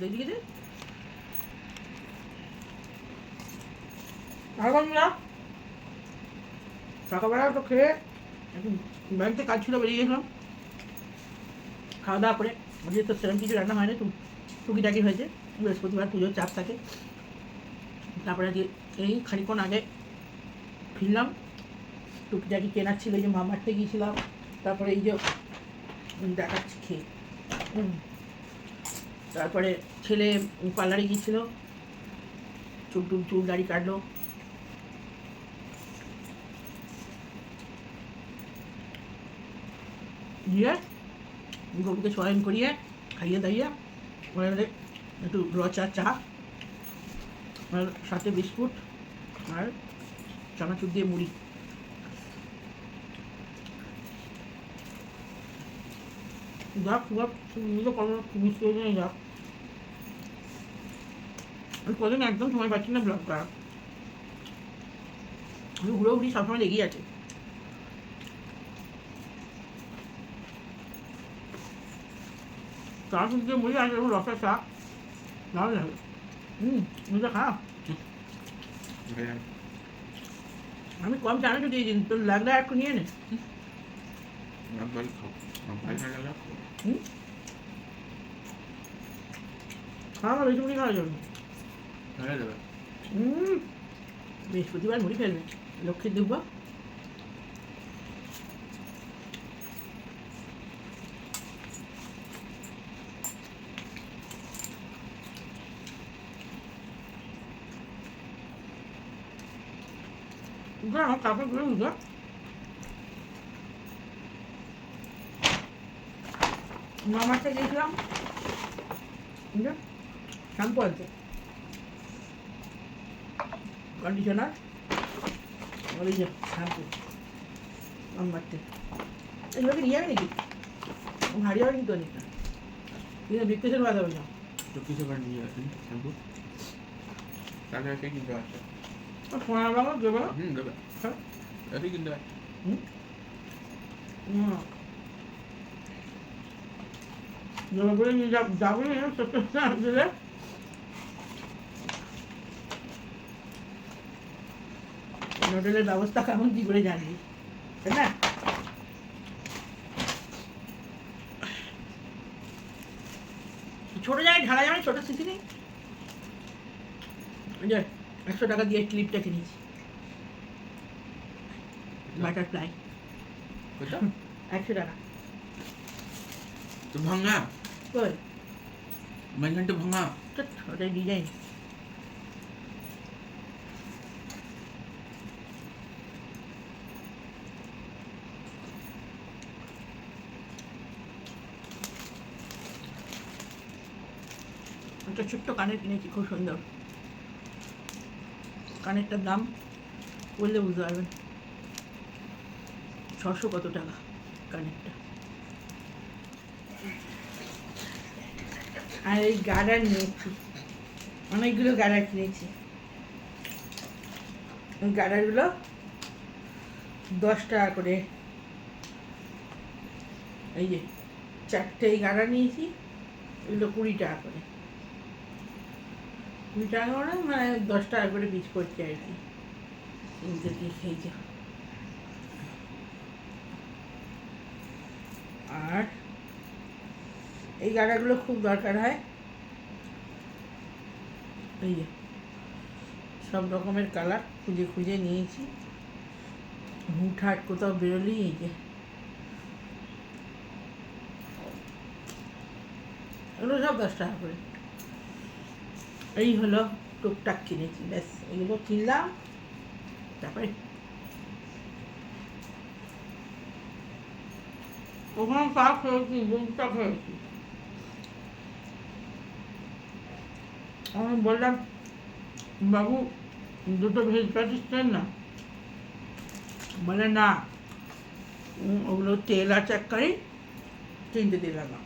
দেখি যে বন্ধুরা সকালবেলা তো খেয়ে একটু বাড়িতে কাজ ছিল বেরিয়ে গেছিলাম। খাওয়া দাওয়া করে আজকে তো সেরকম কিছু রান্না হয়নি, টুকিটাকি হয়েছে, বৃহস্পতিবার পুজোর চাপ থাকে। তারপরে আজকে এই খানিকক্ষণ আগে ফিরলাম, টুকিটাকি কেনার ছিল, এই যে মামারতে গিয়েছিলাম। তারপরে এই যে দেখাচ্ছি খেয়ে, তারপরে ছেলে পার্লারে গিয়েছিল, চুল দাড়ি কাটলো। দিয়ে গরুকে সয়ান করিয়ে খাইয়ে দাইয়ে ওখানে একটু রচা চা আর সাথে বিস্কুট আর চানাচুর দিয়ে মুড়ি। যাক মিষ্টি হয়ে যায়। যাক আমি কদিন একদম সময় পাচ্ছি না ব্লগ করা, আমি ঘুরে সবসময় লেগেই আছে। চানাচুর দিয়ে মুড়ি আর রসা চা ভালো লাগে। মুড়িটা খা। আমি কম চানাচুর দিয়ে দিন, তোর লাগলে একটু নিয়ে নে। খাওয়া বেশি মুড়ি খাওয়ার জন্য বৃহস্পতিবার মুড়ি ফেলবে, লক্ষ্মীর দুব্বা। আমার কাপড় গুলো বুঝা মামারটা গিয়েছিলাম, শ্যাম্পু আনতে, কন্ডিশনার আর এই যে শ্যাম্পু মামারতে। এগুলোকে নিয়ে যাবে নাকি? ভারী হবে কিন্তু অনেকটা, কিন্তু বিক্রেশন বাদ হবে না। তো কিছু করে নিয়ে আসেন শ্যাম্পু, তাহলে এসে কিনতে আসে। সোনার বাংলা দেবে না? দেবে, হ্যাঁ এসে কিনতে আসে। জমা করে নিয়ে যাবো দিলে হোটেলের ব্যবস্থা কেমন কি করে জানবি, তাই না? ছোট জায়গায় ঢালা যাবে, ছোট সিসি নেই। ওই যে 100 টাকা দিয়ে ক্লিপটা কিনেছি, বাটারফ্লাই, 100 টাকা। তো ভাঙা কই মেঘানটা ভাঙা, ওটাই ডিজাইন। একটা ছোট্ট কানের কিনেছি, খুব সুন্দর। কানেরটার দাম বললে বুঝতে পারবেন, 600 কত টাকা কানেরটা। আর এই গার্ডার নিয়েছি, অনেকগুলো গার্ডার কিনেছি। গার্ডারগুলো 10 টাকা করে। এই যে 4টে এই গার্ডার নিয়েছি, এগুলো 20 টাকা করে। 20 টাকা করে মানে 10 টাকা করে পিস করছে আর কি। এই যে আর এই গাড়াগুলো খুব দরকার হয়। এই যে সব রকমের কালার খুঁজে খুঁজে নিয়েছি, হুটহাট কোথাও বেরোলেই এই যে এগুলো সব 10 টাকা করে। এই হলো টুকটাক কিনেছি, ব্যাস এগুলো কিনলাম। তারপরে ওখানে চা খেয়েছি, দুধ চা খেয়েছি। আমি বললাম বাবু 2টো ভেজ প্যাটিস দেন না, বলে না ওগুলো তেল আছে একটাই, কিনতে দিলাম না।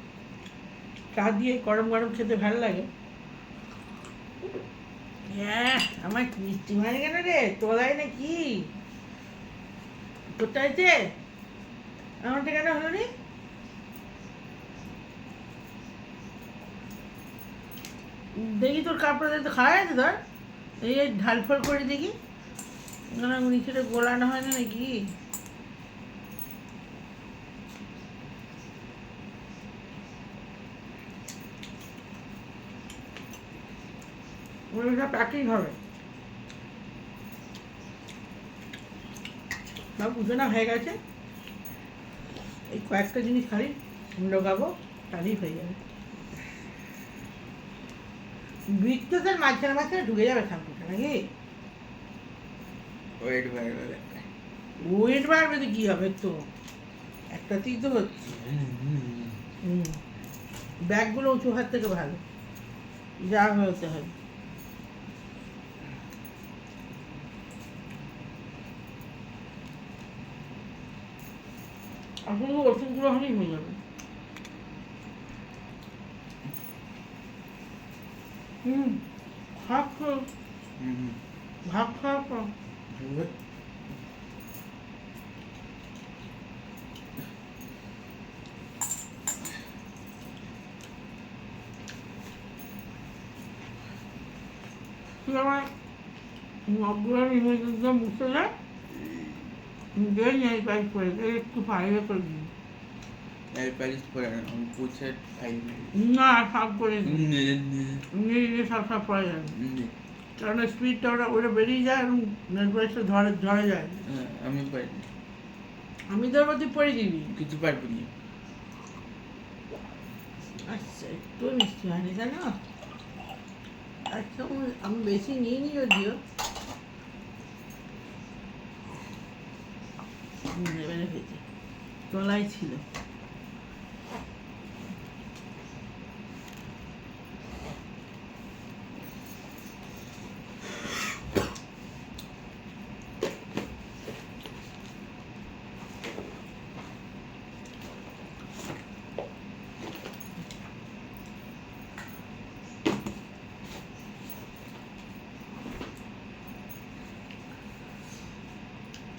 চা দিয়ে গরম গরম খেতে ভালো লাগে। হ্যাঁ আমার মিষ্টি হয় কেন রে, তোলাই নাকি কোথায় যে আমারটা কেন হলো নি? দেখি তোর কাপড় তো খাওয়া আছে ধর এই ঢাল ফল করে দেখি না নিচেটা গোলানো হয় না নাকি ওইটা প্যাকিং হবে বা বুঝে না হয়ে গেছে এই কয়েকটা জিনিস খালি লাগাবো তাহলেই হয়ে যাবে বৃত্তদের মাঝখানে মাঝখানে ঢুকে যাবে শ্যাম্পুটা নাকি ওয়েট বাড়বে ওয়েট বাড়বে তো কী হবে তো একটাতেই তো হচ্ছে ব্যাগগুলো উঁচু হাত থেকে ভালো যা হতে হবে আসলে ওষুধগুলো হলেই হয়ে যাবে ভাত খাও ভাত খাওয়ার পর তুই আমার মগগুলো ইংরেজিতে মুছে দেয় দিয়ে নেই পাইপ করে একটু ফাইভে করে দিই নেল পালিশ পরে না আমি পুছে ফাইল না সব করে দিই নিজে সব সব পরে যাবে কারণ স্পিডটা ওটা বেরিয়ে যায় এবং নেল পালিশটা ধরে যায় আমি পারি আমি তোর মধ্যে পরে দিবি কিছু পারবো না আচ্ছা একটু মিষ্টি হয়নি জানো আচ্ছা আমি বেশি নিইনি যদিও এবারে হয়েছে তলাই ছিল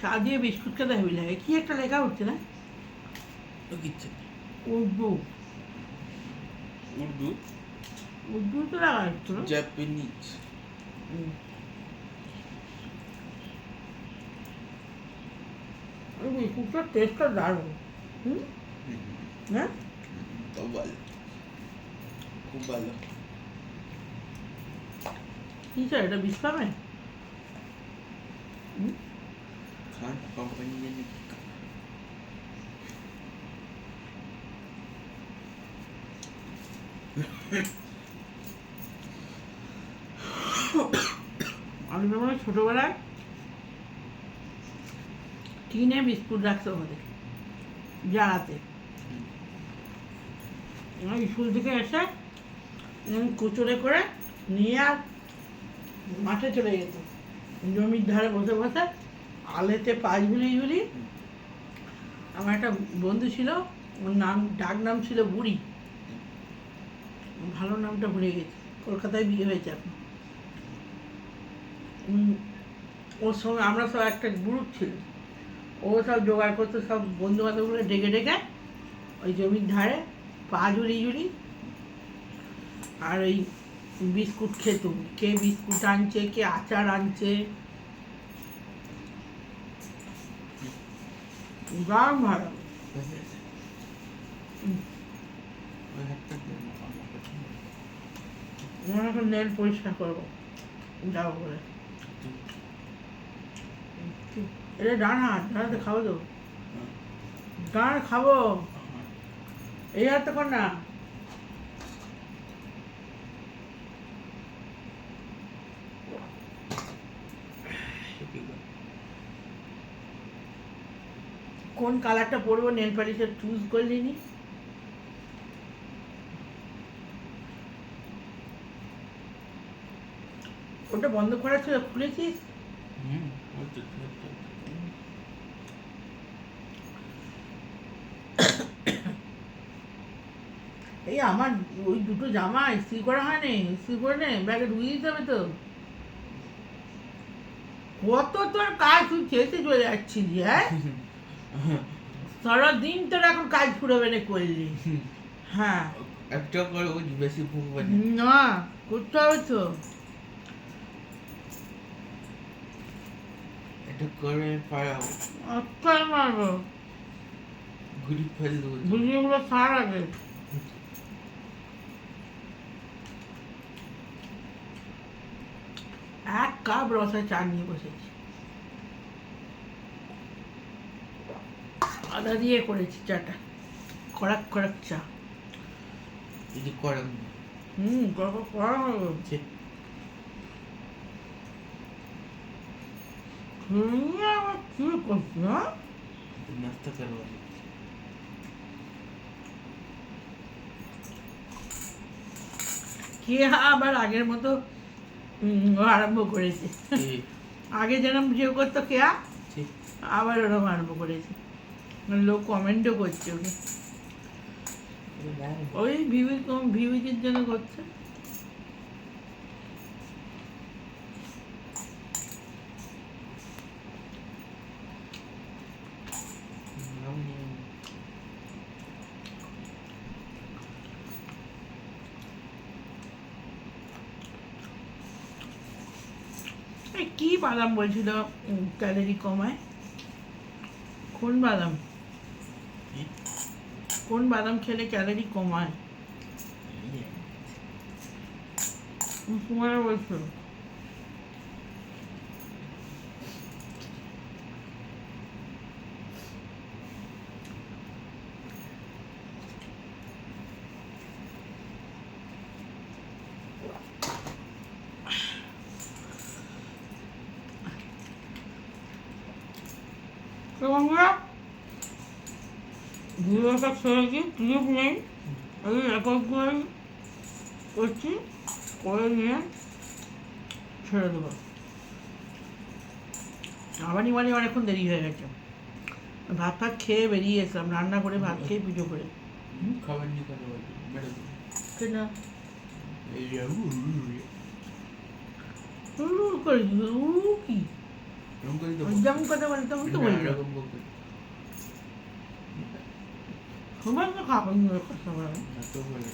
চা দিয়ে বিস্কুট খেতে হেবি লাগে কি একটা লেখা উঠছে না কিচ্ছু উর্দু উর্দু উর্দু তো লাগা হচ্ছে না জাপানিজ ওই বিস্কুটটার টেস্টটা দারুণ হুম হ্যাঁ খুব ভালো খুব ভালো কী স্যার এটা বিশ্রামে খান কোম্পানি জানি আমি যেমন ছোটোবেলায় কিনে বিস্কুট রাখতে হবে জারাতে স্কুল থেকে এসে কুচুরে করে নিয়ে আর মাঠে চলে যেত জমির ধারে বসে বসে আলেতে পাঁচ ঝুলি আমার একটা বন্ধু ছিল ওর নাম ডাক নাম ছিল বুড়ি ভালো নামটা ভুলে গেছি কলকাতায় বিয়ে হয়েছে এখন ওর সঙ্গে আমরা সব একটা গ্রুপ ছিল ও সব জোগাড় করতো সব বন্ধু বান্ধবগুলো ডেকে ডেকে ওই জমির ধারে পা ঝুলি আর ওই বিস্কুট খেত কে বিস্কুট আনছে কে আচার আনছে দারুণ ভালো আমি এখন নেল পরিষ্কার করবো যাবো বলে এটা ডান হাত ডানাতে খাবো তো ডান খাবো এই হাতে কর না কোন কালারটা পরবো নেল পালিশের চুজ করলি নি ওটা বন্ধ করা ছিল খুলেছিস এই আমার ওই দুটো জামা ইস্ত্রি করা হয়নি ইস্ত্রি করে নে ব্যাগে ঢুকিয়ে দিতে হবে তো কত তোর কাজ তুই চেতে চলে যাচ্ছিস হ্যাঁ সারাদিন তোর এখন কাজ ফুরবে না করলি হ্যাঁ একটা করে ওই বেশি ভুল বানি না করতে হবে তো। এটা করে পারাবো আচ্ছা মারবো ঘুরি ফেল দেবো ভিডিওগুলো ছাড় আগে। এক কাপ রসা চা নিয়ে বসেছি, আদা দিয়ে করেছি চাটা, খড়াক খড়াক চা। যদি করেন করা হবে। আবার কি করছি হ্যাঁ? নাস্তা করবো কে আবার আগের মতো আরম্ভ করেছে। আগে যেরকম যে করতো কেয়া আবার ওরকম আরম্ভ করেছে, মানে লোক কমেন্টও করছে ওকে, ওই ভিউজের জন্য করছে। এই কি বাদাম বলছিল ক্যালোরি কমায়? কোন বাদাম? কোন বাদাম খেলে ক্যালোরি কমায়? তোমার বলছো বন্ধুরা, ভিডিওটা ছেড়ে কি ক্লিপ নেই, এই রেকর্ড করে করছি, করে নিয়ে ছেড়ে দেবো। আবারই মানে অনেকক্ষণ দেরি হয়ে গেছে, ভাত ফাত খেয়ে বেরিয়ে এসলাম, রান্না করে ভাত খেয়ে পুজো করে। খাবার নিয়ে কথা বলছি বেরো কেনা এই করে কি এরকম করে তো যেমন কথা বলে তেমন তো বলি, এরকম বলতে সবাই তো খাবার নিয়ে কথা বলে, তো বলে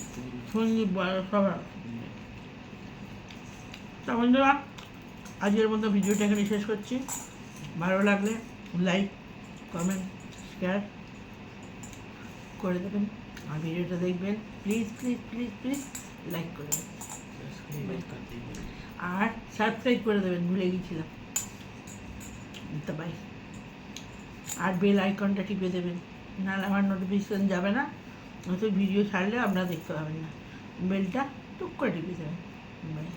সঞ্জীব বলে সবাই। তা বন্ধুরা, আজকের মতো ভিডিওটা এখানে শেষ করছি। ভালো লাগলে লাইক কমেন্ট শেয়ার করে দেবেন, আর ভিডিওটা দেখবেন please please please please like করে দেবেন, আর সাবস্ক্রাইব করে দেবেন, ভুলে গেছিলাম। তো বাই, আর বেল আইকনটা টিপে দেবেন, নাহলে আমার নোটিফিকেশান যাবে না, নয়তো ভিডিও ছাড়লে আপনারা দেখতে পাবেন না। বেলটা টুক করে টিপে দেবেন। বাই।